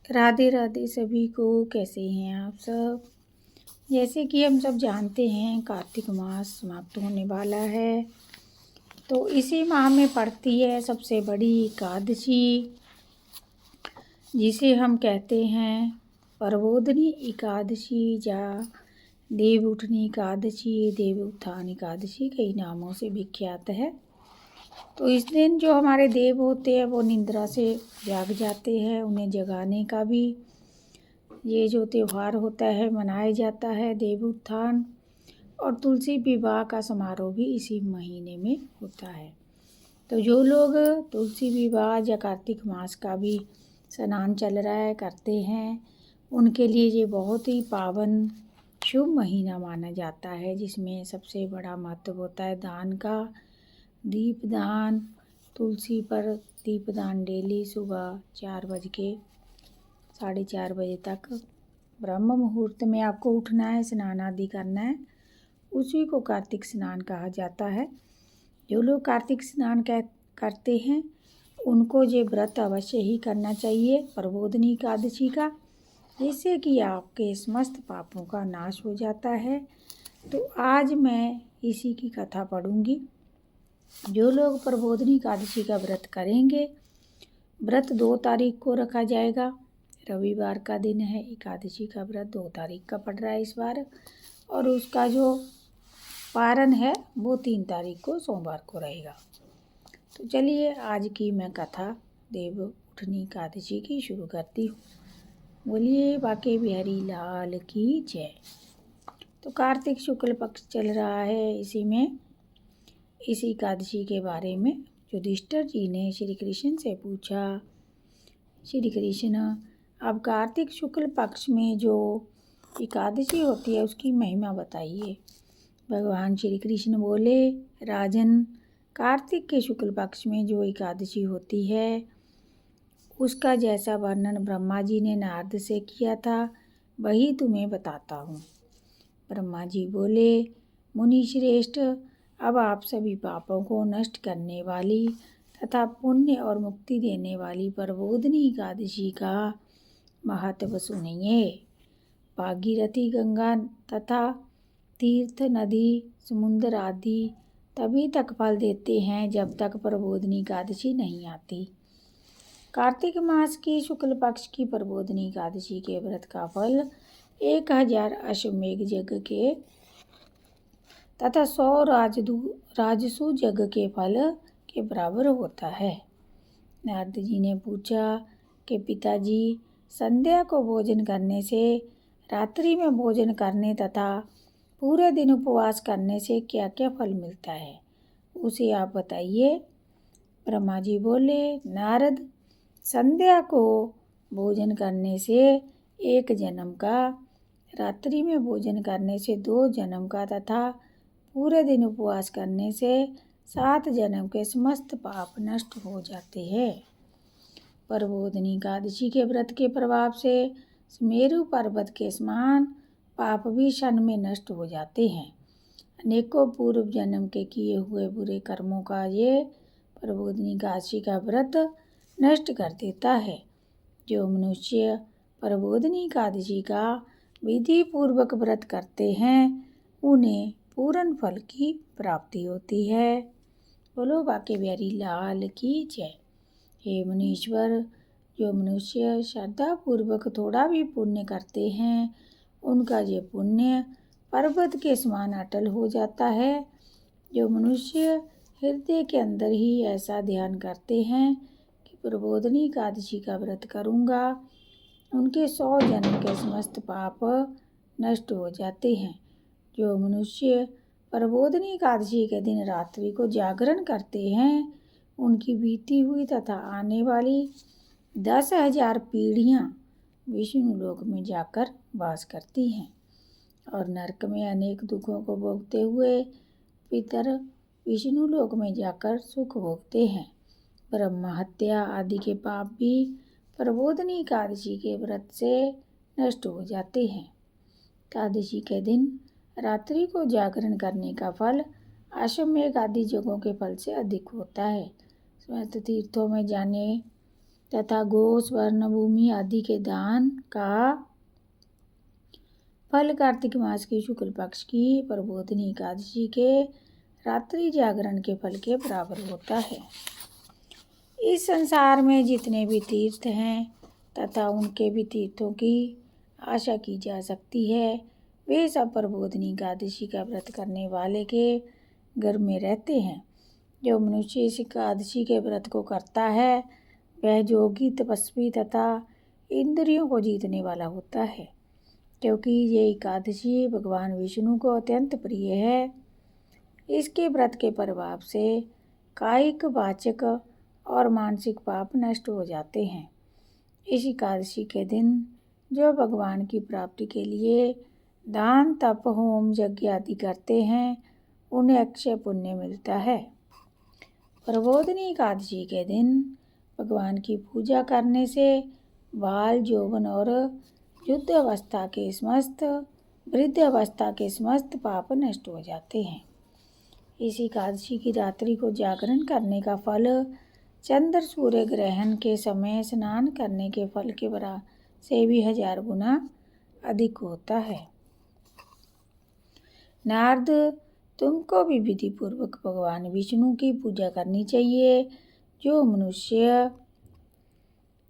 राधे राधे सभी को। कैसे हैं आप सब। जैसे कि हम सब जानते हैं कार्तिक मास समाप्त होने वाला है, तो इसी माह में पड़ती है सबसे बड़ी एकादशी, जिसे हम कहते हैं प्रबोधिनी एकादशी या देव उठनी एकादशी, देव उत्थान एकादशी कई नामों से विख्यात है। तो इस दिन जो हमारे देव होते हैं वो निद्रा से जाग जाते हैं, उन्हें जगाने का भी ये जो त्यौहार होता है मनाया जाता है देव उत्थान। और तुलसी विवाह का समारोह भी इसी महीने में होता है। तो जो लोग तुलसी विवाह या कार्तिक मास का भी स्नान चल रहा है करते हैं, उनके लिए ये बहुत ही पावन शुभ महीना माना जाता है, जिसमें सबसे बड़ा महत्व होता है दान का। दीपदान, तुलसी पर दीपदान डेली सुबह 4 बज के 4:30 बजे तक ब्रह्म मुहूर्त में आपको उठना है, स्नान आदि करना है। उसी को कार्तिक स्नान कहा जाता है। जो लोग कार्तिक स्नान करते हैं उनको ये व्रत अवश्य ही करना चाहिए प्रबोधिनी एकादशी का, जिससे कि आपके समस्त पापों का नाश हो जाता है। तो आज मैं इसी की कथा पढ़ूंगी। जो लोग प्रबोधिनी एकादशी का व्रत करेंगे, व्रत 2 तारीख को रखा जाएगा, रविवार का दिन है। एकादशी का व्रत 2 तारीख का पड़ रहा है इस बार, और उसका जो पारण है वो 3 तारीख को सोमवार को रहेगा। तो चलिए आज की मैं कथा देव उठनी एकादशी की शुरू करती हूँ। बोलिए बाके बिहारी लाल की जय। तो कार्तिक शुक्ल पक्ष चल रहा है, इसी एकादशी के बारे में युधिष्ठिर जी ने श्री कृष्ण से पूछा। श्री कृष्ण, अब कार्तिक शुक्ल पक्ष में जो एकादशी होती है उसकी महिमा बताइए। भगवान श्री कृष्ण बोले, राजन, कार्तिक के शुक्ल पक्ष में जो एकादशी होती है उसका जैसा वर्णन ब्रह्मा जी ने नारद से किया था वही तुम्हें बताता हूँ। ब्रह्मा जी बोले, मुनि श्रेष्ठ, अब आप सभी पापों को नष्ट करने वाली तथा पुण्य और मुक्ति देने वाली प्रबोधिनी एकादशी का महत्व सुनिए। भागीरथी, गंगा तथा तीर्थ, नदी, समुद्र आदि तभी तक फल देते हैं जब तक प्रबोधिनी एकादशी नहीं आती। कार्तिक मास की शुक्ल पक्ष की प्रबोधिनी एकादशी के व्रत का फल 1000 अश्वमेघ यज्ञ के तथा 100 राजसू यज्ञ के फल के बराबर होता है। नारद जी ने पूछा कि पिताजी, संध्या को भोजन करने से, रात्रि में भोजन करने तथा पूरे दिन उपवास करने से क्या क्या फल मिलता है, उसे आप बताइए। ब्रह्मा जी बोले, नारद, संध्या को भोजन करने से 1 जन्म का, रात्रि में भोजन करने से 2 जन्म का तथा पूरे दिन उपवास करने से 7 जन्म के समस्त पाप नष्ट हो जाते हैं। प्रबोधिनी एकादशी के व्रत के प्रभाव से सुमेरु पर्वत के समान पाप भी क्षण में नष्ट हो जाते हैं। अनेकों पूर्व जन्म के किए हुए बुरे कर्मों का ये प्रबोधिनी एकादशी का व्रत नष्ट कर देता है। जो मनुष्य प्रबोधिनी एकादशी का विधि पूर्वक व्रत करते हैं उन्हें पूर्ण फल की प्राप्ति होती है। बोलो बाके बिहारी लाल की जय। हे मुनीश्वर, जो मनुष्य श्रद्धा पूर्वक थोड़ा भी पुण्य करते हैं उनका ये पुण्य पर्वत के समान अटल हो जाता है। जो मनुष्य हृदय के अंदर ही ऐसा ध्यान करते हैं कि प्रबोधिनी एकादशी का व्रत करूँगा, उनके 100 जन्म के समस्त पाप नष्ट हो जाते हैं। जो मनुष्य प्रबोधिनी एकादशी के दिन रात्रि को जागरण करते हैं उनकी बीती हुई तथा आने वाली 10,000 पीढ़ियाँ विष्णु लोक में जाकर वास करती हैं और नरक में अनेक दुखों को भोगते हुए पितर विष्णु लोक में जाकर सुख भोगते हैं। ब्रह्म हत्या आदि के पाप भी प्रबोधिनी एकादशी के व्रत से नष्ट हो जाते हैं। एकादशी के दिन रात्रि को जागरण करने का फल अश्वमेघ आदि यज्ञों के फल से अधिक होता है। समस्त तीर्थों में जाने तथा गो, स्वर्ण, भूमि आदि के दान का फल कार्तिक मास की शुक्ल पक्ष की प्रबोधिनी एकादशी के रात्रि जागरण के फल के बराबर होता है। इस संसार में जितने भी तीर्थ हैं तथा उनके भी तीर्थों की आशा की जा सकती है, वे सब प्रबोधिनी एकादशी का व्रत करने वाले के घर में रहते हैं। जो मनुष्य इस एकादशी के व्रत को करता है वह योगी, तपस्वी तथा इंद्रियों को जीतने वाला होता है, क्योंकि ये एकादशी भगवान विष्णु को अत्यंत प्रिय है। इसके व्रत के प्रभाव से कायिक, वाचक और मानसिक पाप नष्ट हो जाते हैं। इस एकादशी के दिन जो भगवान की प्राप्ति के लिए दान, तप, होम, यज्ञ आदि करते हैं उन्हें अक्षय पुण्य मिलता है। प्रबोधिनी एकादशी के दिन भगवान की पूजा करने से बाल, यौवन और युद्ध अवस्था के समस्त, वृद्ध अवस्था के समस्त पाप नष्ट हो जाते हैं। इस एकादशी की रात्रि को जागरण करने का फल चंद्र सूर्य ग्रहण के समय स्नान करने के फल के बराबर से भी 1000 गुना अधिक होता है। नारद, तुमको भी विधि पूर्वक भगवान विष्णु की पूजा करनी चाहिए। जो मनुष्य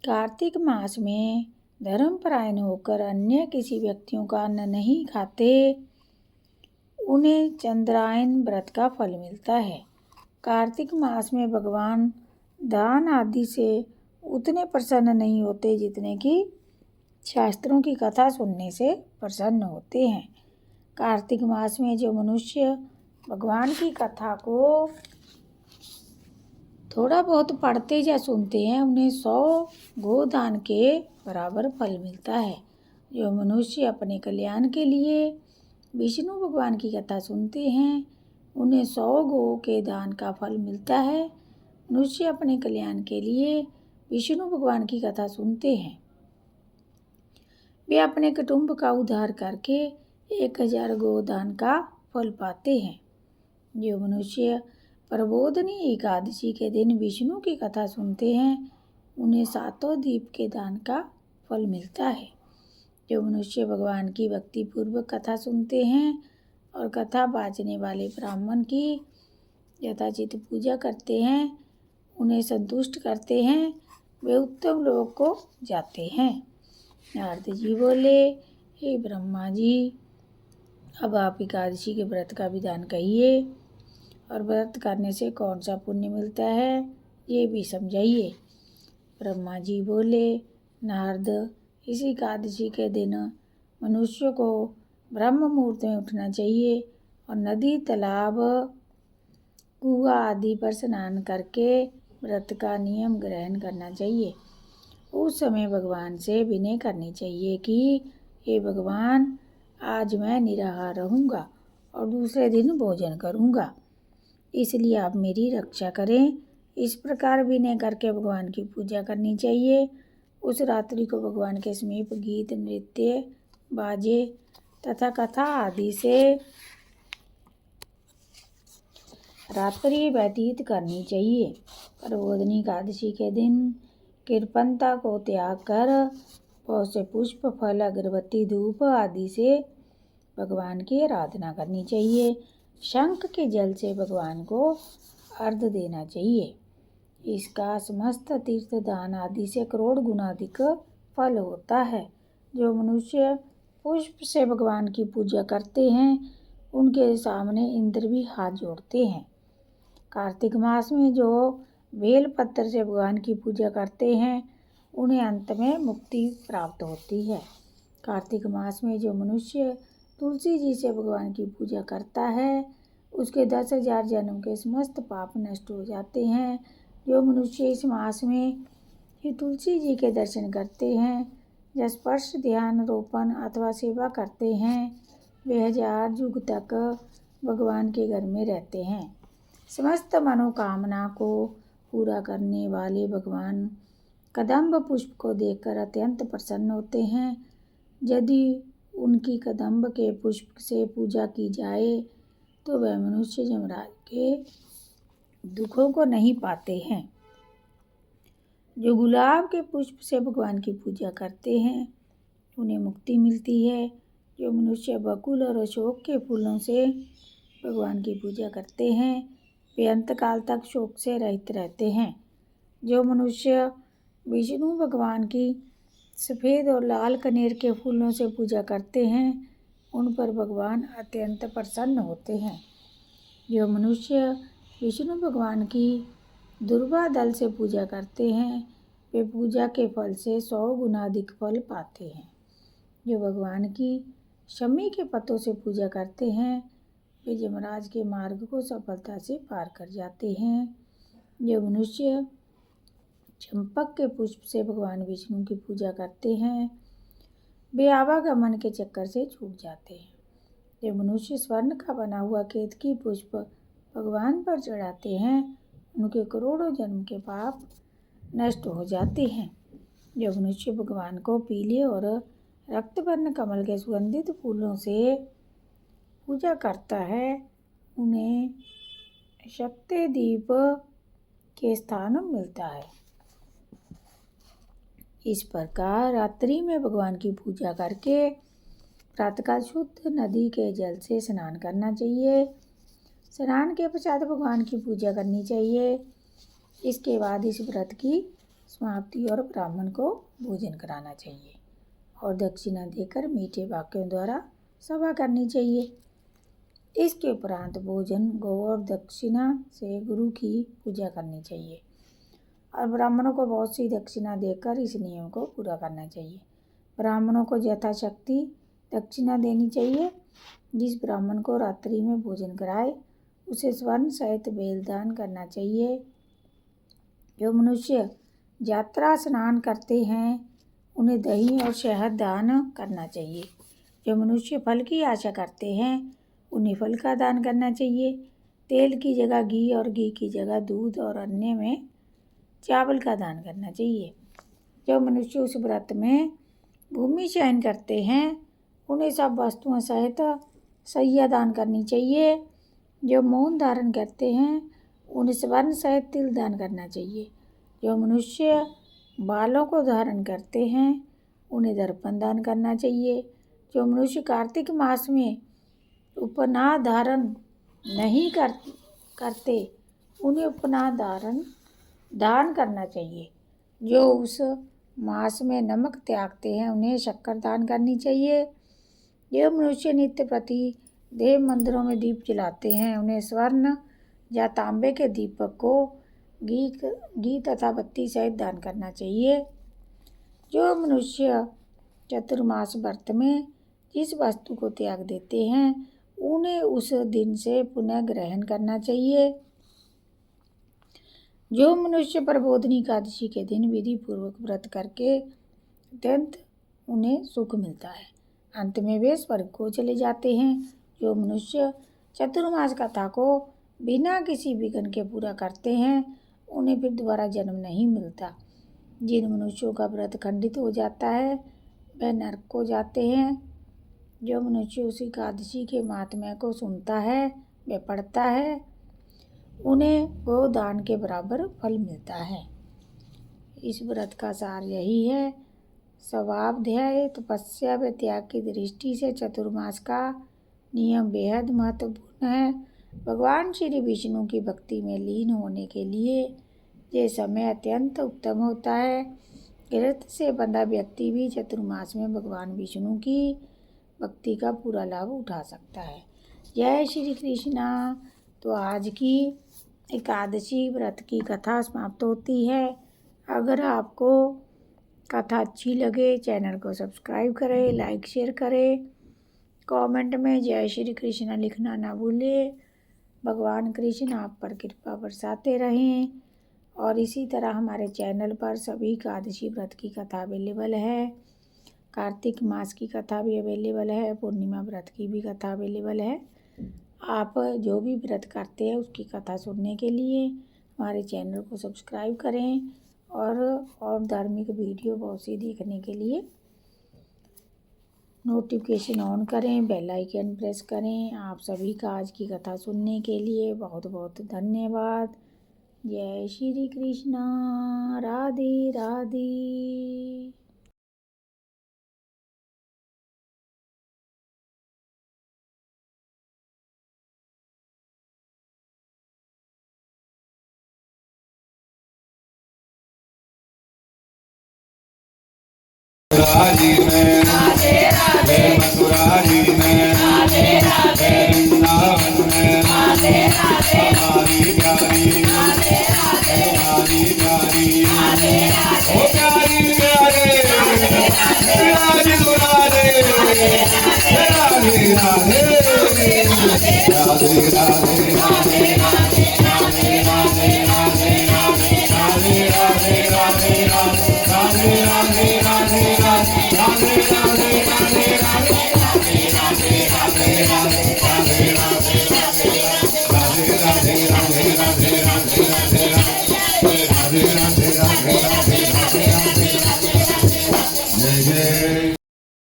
कार्तिक मास में धर्मपरायण होकर अन्य किसी व्यक्तियों का अन्न नहीं खाते, उन्हें चंद्रायन व्रत का फल मिलता है। कार्तिक मास में भगवान दान आदि से उतने प्रसन्न नहीं होते जितने कि शास्त्रों की कथा सुनने से प्रसन्न होते हैं। कार्तिक मास में जो मनुष्य भगवान की कथा को थोड़ा बहुत पढ़ते या सुनते हैं उन्हें 100 गोदान के बराबर फल मिलता है। जो मनुष्य अपने कल्याण के लिए विष्णु भगवान की कथा सुनते हैं उन्हें 100 गो के दान का फल मिलता है। मनुष्य अपने कल्याण के लिए विष्णु भगवान की कथा सुनते हैं, वे अपने कुटुंब का उद्धार करके 1000 गोदान का फल पाते हैं। जो मनुष्य प्रबोधिनी एकादशी के दिन विष्णु की कथा सुनते हैं उन्हें 7 दीप के दान का फल मिलता है। जो मनुष्य भगवान की भक्ति पूर्वक कथा सुनते हैं और कथा बाजने वाले ब्राह्मण की यथाचित पूजा करते हैं, उन्हें संतुष्ट करते हैं, वे उत्तम लोक को जाते हैं। नारद जी बोले, हे ब्रह्मा जी, अब आप एकादशी के व्रत का विधान कहिए और व्रत करने से कौन सा पुण्य मिलता है ये भी समझाइए। ब्रह्मा जी बोले, नारद, इस एकादशी के दिन मनुष्य को ब्रह्म मुहूर्त में उठना चाहिए और नदी, तालाब, कुआं आदि पर स्नान करके व्रत का नियम ग्रहण करना चाहिए। उस समय भगवान से विनय करनी चाहिए कि हे भगवान, आज मैं निराहार रहूँगा और दूसरे दिन भोजन करूँगा, इसलिए आप मेरी रक्षा करें। इस प्रकार विनय करके भगवान की पूजा करनी चाहिए। उस रात्रि को भगवान के समीप गीत, नृत्य, बाजे तथा कथा आदि से रात्रि व्यतीत करनी चाहिए। प्रबोधिनी एकादशी के दिन कृपणता को त्याग कर बहुत से पुष्प, फल, अगरबत्ती, धूप आदि से भगवान की आराधना करनी चाहिए। शंख के जल से भगवान को अर्घ्य देना चाहिए। इसका समस्त तीर्थ दान आदि से करोड़ गुना अधिक फल होता है। जो मनुष्य पुष्प से भगवान की पूजा करते हैं उनके सामने इंद्र भी हाथ जोड़ते हैं। कार्तिक मास में जो बेल पत्र से भगवान की पूजा करते हैं उन्हें अंत में मुक्ति प्राप्त होती है। कार्तिक मास में जो मनुष्य तुलसी जी से भगवान की पूजा करता है उसके 10,000 जन्म के समस्त पाप नष्ट हो जाते हैं। जो मनुष्य इस मास में ही तुलसी जी के दर्शन करते हैं या स्पर्श, ध्यान, रोपण अथवा सेवा करते हैं वे 1000 युग तक भगवान के घर में रहते हैं। समस्त मनोकामना को पूरा करने वाले भगवान कदम्ब पुष्प को देखकर अत्यंत प्रसन्न होते हैं। यदि उनकी कदम्ब के पुष्प से पूजा की जाए तो वह मनुष्य यमराज के दुखों को नहीं पाते हैं। जो गुलाब के पुष्प से भगवान की पूजा करते हैं उन्हें मुक्ति मिलती है। जो मनुष्य बकुल और अशोक के फूलों से भगवान की पूजा करते हैं वे अंतकाल तक शोक से रहित रहते हैं। जो मनुष्य विष्णु भगवान की सफ़ेद और लाल कनेर के फूलों से पूजा करते हैं उन पर भगवान अत्यंत प्रसन्न होते हैं। जो मनुष्य विष्णु भगवान की दुर्वा दल से पूजा करते हैं वे पूजा के फल से 100 गुना अधिक फल पाते हैं। जो भगवान की शमी के पत्तों से पूजा करते हैं वे यमराज के मार्ग को सफलता से पार कर जाते हैं। जो मनुष्य चंपक के पुष्प से भगवान विष्णु की पूजा करते हैं वे आवागमन के चक्कर से छूट जाते हैं। जो मनुष्य स्वर्ण का बना हुआ केतकी पुष्प भगवान पर चढ़ाते हैं उनके करोड़ों जन्म के पाप नष्ट हो जाते हैं। जो मनुष्य भगवान को पीले और रक्तवर्ण कमल के सुगंधित फूलों से पूजा करता है उन्हें शक्ति दीप के स्थान मिलता है। इस प्रकार रात्रि में भगवान की पूजा करके प्रातःकाल शुद्ध नदी के जल से स्नान करना चाहिए। स्नान के पश्चात भगवान की पूजा करनी चाहिए। इसके बाद इस व्रत की समाप्ति और ब्राह्मण को भोजन कराना चाहिए और दक्षिणा देकर मीठे वाक्यों द्वारा सभा करनी चाहिए। इसके उपरांत भोजन गौ और दक्षिणा से गुरु की पूजा करनी चाहिए और ब्राह्मणों को बहुत सी दक्षिणा देकर इस नियम को पूरा करना चाहिए। ब्राह्मणों को यथाशक्ति दक्षिणा देनी चाहिए। जिस ब्राह्मण को रात्रि में भोजन कराए उसे स्वर्ण सहित बेलदान करना चाहिए। जो मनुष्य यात्रा स्नान करते हैं उन्हें दही और शहद दान करना चाहिए। जो मनुष्य फल की आशा करते हैं उन्हें फल का दान करना चाहिए। तेल की जगह घी और घी की जगह दूध और अन्य में चावल का दान करना चाहिए। जो मनुष्य उस व्रत में भूमि चयन करते हैं उन्हें सब वस्तुओं सहित सैया दान करनी चाहिए। जो मौन धारण करते हैं उन्हें स्वर्ण सहित तिल दान करना चाहिए। जो मनुष्य बालों को धारण करते हैं उन्हें दर्पण दान करना चाहिए। जो मनुष्य कार्तिक मास में उपनाद धारण नहीं करते उन्हें उपनाद धारण दान करना चाहिए। जो उस मास में नमक त्यागते हैं उन्हें शक्कर दान करनी चाहिए। जो मनुष्य नित्य प्रति देव मंदिरों में दीप जलाते हैं उन्हें स्वर्ण या तांबे के दीपक को घी तथा बत्ती सहित दान करना चाहिए। जो मनुष्य चतुर्मास व्रत में जिस वस्तु को त्याग देते हैं उन्हें उस दिन से पुनः ग्रहण करना चाहिए। जो मनुष्य प्रबोधनी एकादशी के दिन विधि पूर्वक व्रत करके अत्यंत उन्हें सुख मिलता है, अंत में वे स्वर्ग को चले जाते हैं। जो मनुष्य चतुर्मास कथा को बिना किसी विघ्न के पूरा करते हैं उन्हें फिर दोबारा जन्म नहीं मिलता। जिन मनुष्यों का व्रत खंडित हो जाता है वह नरक को जाते हैं। जो मनुष्य उस एकादशी के महात्म्य को सुनता है वह पढ़ता है उन्हें वो दान के बराबर फल मिलता है। इस व्रत का सार यही है। स्वाध्याय तपस्या व त्याग की दृष्टि से चतुर्मास का नियम बेहद महत्वपूर्ण है। भगवान श्री विष्णु की भक्ति में लीन होने के लिए ये समय अत्यंत उत्तम होता है। गृहस्थ से बंधा व्यक्ति भी चतुर्मास में भगवान विष्णु की भक्ति का पूरा लाभ उठा सकता है। जय श्री कृष्णा। तो आज की एकादशी व्रत की कथा समाप्त होती है। अगर आपको कथा अच्छी लगे चैनल को सब्सक्राइब करें, लाइक शेयर करें, कमेंट में जय श्री कृष्णा लिखना ना भूलें। भगवान कृष्ण आप पर कृपा बरसाते रहें। और इसी तरह हमारे चैनल पर सभी एकादशी व्रत की कथा अवेलेबल है। कार्तिक मास की कथा भी अवेलेबल है, पूर्णिमा व्रत की भी कथा अवेलेबल है। आप जो भी व्रत करते हैं उसकी कथा सुनने के लिए हमारे चैनल को सब्सक्राइब करें और धार्मिक वीडियो बहुत सी देखने के लिए नोटिफिकेशन ऑन करें, बेल आइकन प्रेस करें। आप सभी का आज की कथा सुनने के लिए बहुत बहुत धन्यवाद। जय श्री कृष्णा। राधे राधे। राजी में मथुरारी में वृंदावन में हमारी प्यारी हमारी प्यारी ओ प्यारी प्यारे राधे राधे राधे राधे राधे राधे